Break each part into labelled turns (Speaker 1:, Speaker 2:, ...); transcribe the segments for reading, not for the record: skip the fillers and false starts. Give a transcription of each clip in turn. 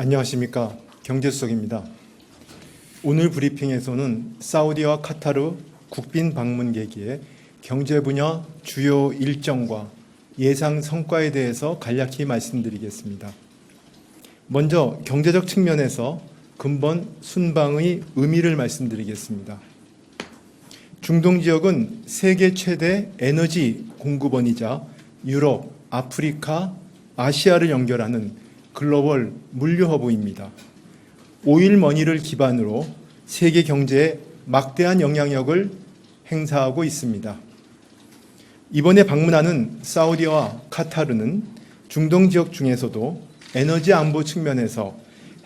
Speaker 1: 안녕하십니까. 경제수석입니다. 오늘 브리핑에서는 사우디와 카타르 국빈 방문 계기에 경제 분야 주요 일정과 예상 성과에 대해서 간략히 말씀드리겠습니다. 먼저 경제적 측면에서 근본 순방의 의미를 말씀드리겠습니다. 중동 지역은 세계 최대 에너지 공급원이자 유럽, 아프리카, 아시아를 연결하는 글로벌 물류 허브입니다. 오일머니를 기반으로 세계 경제에 막대한 영향력을 행사하고 있습니다. 이번에 방문하는 사우디와 카타르는 중동 지역 중에서도 에너지 안보 측면에서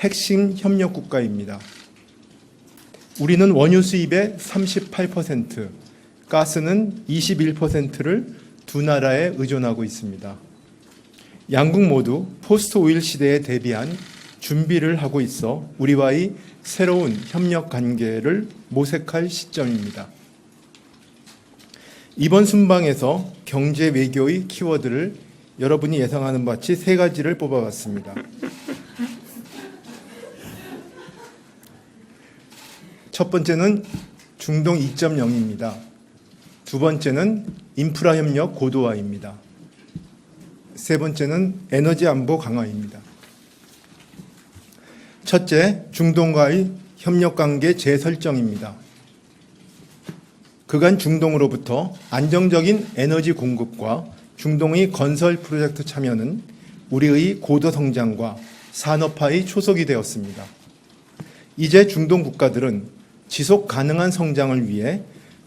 Speaker 1: 핵심 협력 국가입니다. 우리는 원유 수입의 38%, 가스는 21%를 두 나라에 의존하고 있습니다. 양국 모두 포스트 오일 시대에 대비한 준비를 하고 있어 우리와의 새로운 협력 관계를 모색할 시점입니다. 이번 순방에서 경제 외교의 키워드를 여러분이 예상하는 바치 세 가지를 뽑아봤습니다. 첫 번째는 중동 2.0입니다. 두 번째는 인프라 협력 고도화입니다. 세 번째는 에너지 안보 강화입니다. 첫째, 중동과의 협력관계 재설정입니다. 그간 중동으로부터 안정적인 에너지 공급과 중동의 건설 프로젝트 참여는 우리의 고도 성장과 산업화의 초석이 되었습니다. 이제 중동 국가들은 지속 가능한 성장을 위해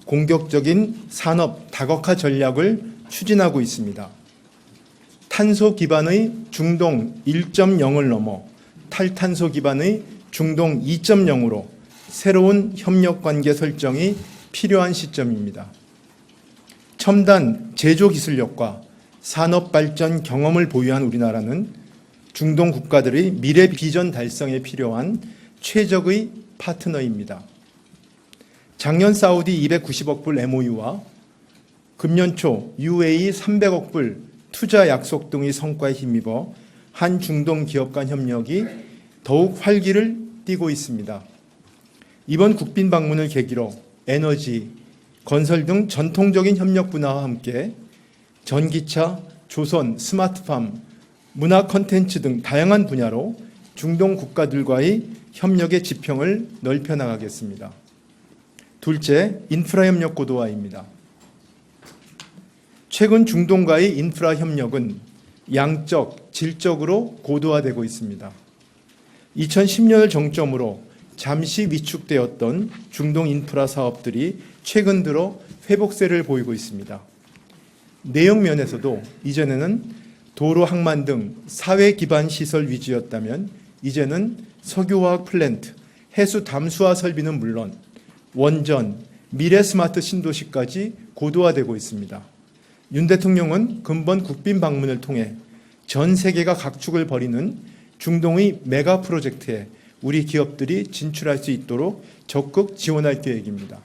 Speaker 1: 공격적인 산업 다각화 전략을 추진하고 있습니다. 탄소 기반의 중동 1.0을 넘어 탈탄소 기반의 중동 2.0으로 새로운 협력관계 설정이 필요한 시점입니다. 첨단 제조 기술력과 산업 발전 경험을 보유한 우리나라는 중동 국가들의 미래 비전 달성에 필요한 최적의 파트너입니다. 작년 사우디 290억 불 MOU와 금년 초 UAE 300억 불 투자 약속 등의 성과에 힘입어 한 중동 기업 간 협력이 더욱 활기를 띠고 있습니다. 이번 국빈 방문을 계기로 에너지, 건설 등 전통적인 협력 분야와 함께 전기차, 조선, 스마트팜, 문화 콘텐츠 등 다양한 분야로 중동 국가들과의 협력의 지평을 넓혀 나가겠습니다. 둘째, 인프라 협력 고도화입니다. 최근 중동과의 인프라 협력은 양적, 질적으로 고도화되고 있습니다. 2010년을 정점으로 잠시 위축되었던 중동 인프라 사업들이 최근 들어 회복세를 보이고 있습니다. 내용 면에서도 이전에는 도로, 항만 등 사회 기반 시설 위주였다면 이제는 석유화학 플랜트, 해수 담수화 설비는 물론 원전, 미래 스마트 신도시까지 고도화되고 있습니다. 윤 대통령은 근본 국빈 방문을 통해 전 세계가 각축을 벌이는 중동의 메가 프로젝트에 우리 기업들이 진출할 수 있도록 적극 지원할 계획입니다.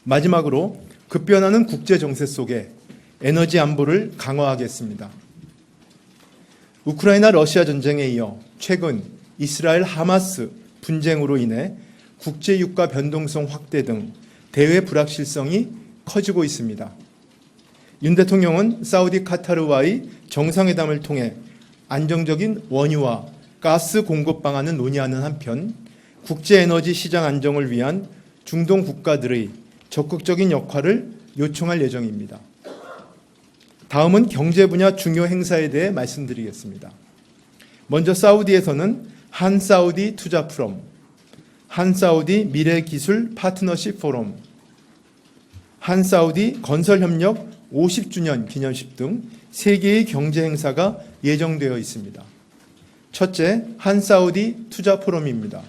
Speaker 1: 마지막으로 급변하는 국제 정세 속에 에너지 안보를 강화하겠습니다. 우크라이나 러시아 전쟁에 이어 최근 이스라엘 하마스 분쟁으로 인해 국제 유가 변동성 확대 등 대외 불확실성이 커지고 있습니다. 윤 대통령은 사우디 카타르와의 정상회담을 통해 안정적인 원유와 가스 공급 방안을 논의하는 한편 국제 에너지 시장 안정을 위한 중동 국가들의 적극적인 역할을 요청할 예정입니다. 다음은 경제 분야 중요 행사에 대해 말씀드리겠습니다. 먼저 사우디에서는 한사우디 투자 포럼, 한사우디 미래기술 파트너십 포럼, 한사우디 건설협력 50주년 기념식 등 3개의 경제 행사가 예정되어 있습니다. 첫째, 한사우디 투자 포럼입니다.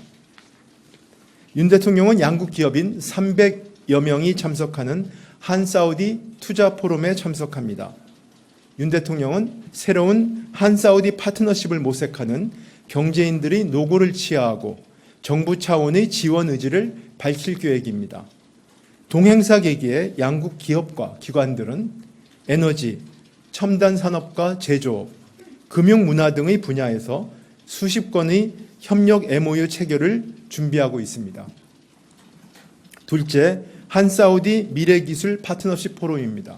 Speaker 1: 윤 대통령은 양국 기업인 300여 명이 참석하는 한사우디 투자 포럼에 참석합니다. 윤 대통령은 새로운 한사우디 파트너십을 모색하는 경제인들의 노고를 치하하고 정부 차원의 지원 의지를 밝힐 계획입니다. 동행사 계기에 양국 기업과 기관들은 에너지, 첨단 산업과 제조업, 금융 문화 등의 분야에서 수십 건의 협력 MOU 체결을 준비하고 있습니다. 둘째, 한사우디 미래기술 파트너십 포럼입니다.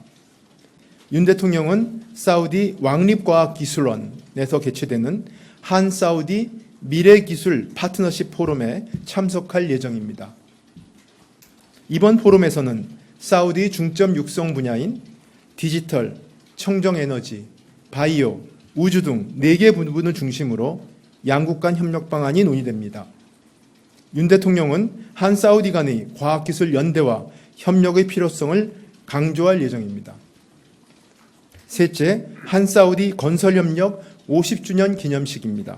Speaker 1: 윤 대통령은 사우디 왕립과학기술원에서 개최되는 한사우디 미래기술 파트너십 포럼에 참석할 예정입니다. 이번 포럼에서는 사우디 중점 육성 분야인 디지털, 청정에너지, 바이오, 우주 등 4개 부분을 중심으로 양국 간 협력 방안이 논의됩니다. 윤 대통령은 한사우디 간의 과학기술 연대와 협력의 필요성을 강조할 예정입니다. 셋째, 한사우디 건설협력 50주년 기념식입니다.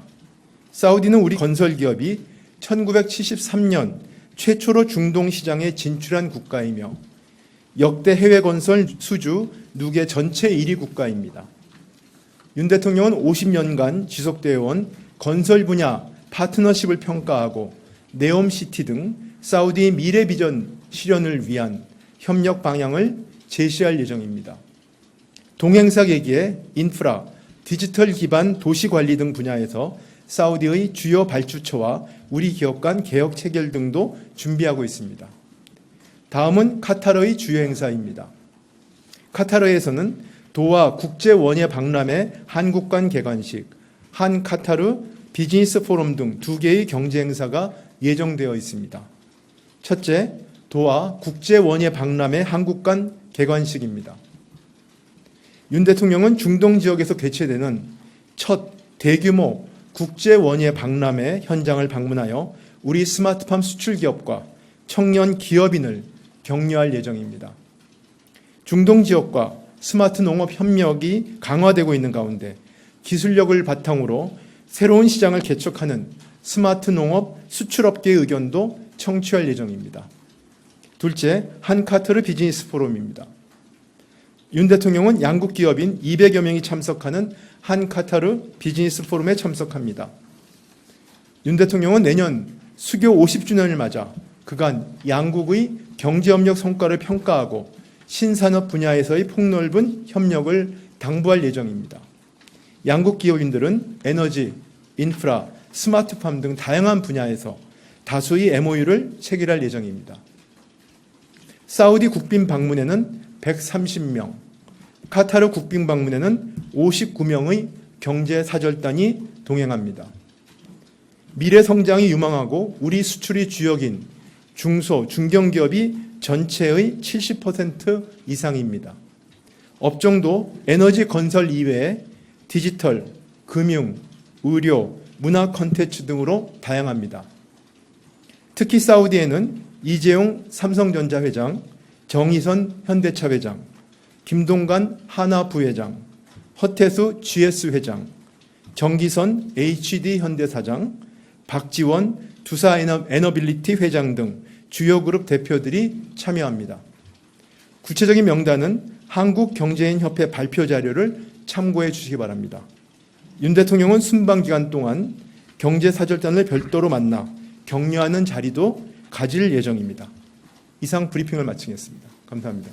Speaker 1: 사우디는 우리 건설기업이 1973년 최초로 중동 시장에 진출한 국가이며 역대 해외 건설 수주 누계 전체 1위 국가입니다. 윤 대통령은 50년간 지속되어 온 건설 분야 파트너십을 평가하고 네옴시티 등 사우디 미래 비전 실현을 위한 협력 방향을 제시할 예정입니다. 동행사 계기에 인프라, 디지털 기반 도시 관리 등 분야에서 사우디의 주요 발주처와 우리 기업 간 개혁 체결 등도 준비하고 있습니다. 다음은 카타르의 주요 행사입니다. 카타르에서는 도하 국제원예 박람회 한국 간 개관식, 한 카타르 비즈니스 포럼 등 2개의 경제 행사가 예정되어 있습니다. 첫째, 도하 국제원예 박람회 한국 간 개관식입니다. 윤 대통령은 중동 지역에서 개최되는 첫 대규모 국제원예 박람회 현장을 방문하여 우리 스마트팜 수출 기업과 청년 기업인을 격려할 예정입니다. 중동 지역과 스마트 농업 협력이 강화되고 있는 가운데 기술력을 바탕으로 새로운 시장을 개척하는 스마트 농업 수출업계의 의견도 청취할 예정입니다. 둘째, 한카타르 비즈니스 포럼입니다. 윤 대통령은 양국 기업인 200여 명이 참석하는 한카타르 비즈니스 포럼에 참석합니다. 윤 대통령은 내년 수교 50주년을 맞아 그간 양국의 경제협력 성과를 평가하고 신산업 분야에서의 폭넓은 협력을 당부할 예정입니다. 양국 기업인들은 에너지, 인프라, 스마트팜 등 다양한 분야에서 다수의 MOU를 체결할 예정입니다. 사우디 국빈 방문에는 130명, 카타르 국빈 방문에는 59명의 경제사절단이 동행합니다. 미래 성장이 유망하고 우리 수출이 주역인 중소, 중견기업이 전체의 70% 이상입니다. 업종도 에너지 건설 이외에 디지털, 금융, 의료, 문화 콘텐츠 등으로 다양합니다. 특히 사우디에는 이재용 삼성전자 회장, 정의선 현대차 회장, 김동관 하나 부회장, 허태수 GS 회장, 정기선 HD 현대사장, 박지원 두사 에너빌리티 회장 등 주요 그룹 대표들이 참여합니다. 구체적인 명단은 한국경제인협회 발표 자료를 참고해 주시기 바랍니다. 윤 대통령은 순방 기간 동안 경제사절단을 별도로 만나 격려하는 자리도 가질 예정입니다. 이상 브리핑을 마치겠습니다. 감사합니다.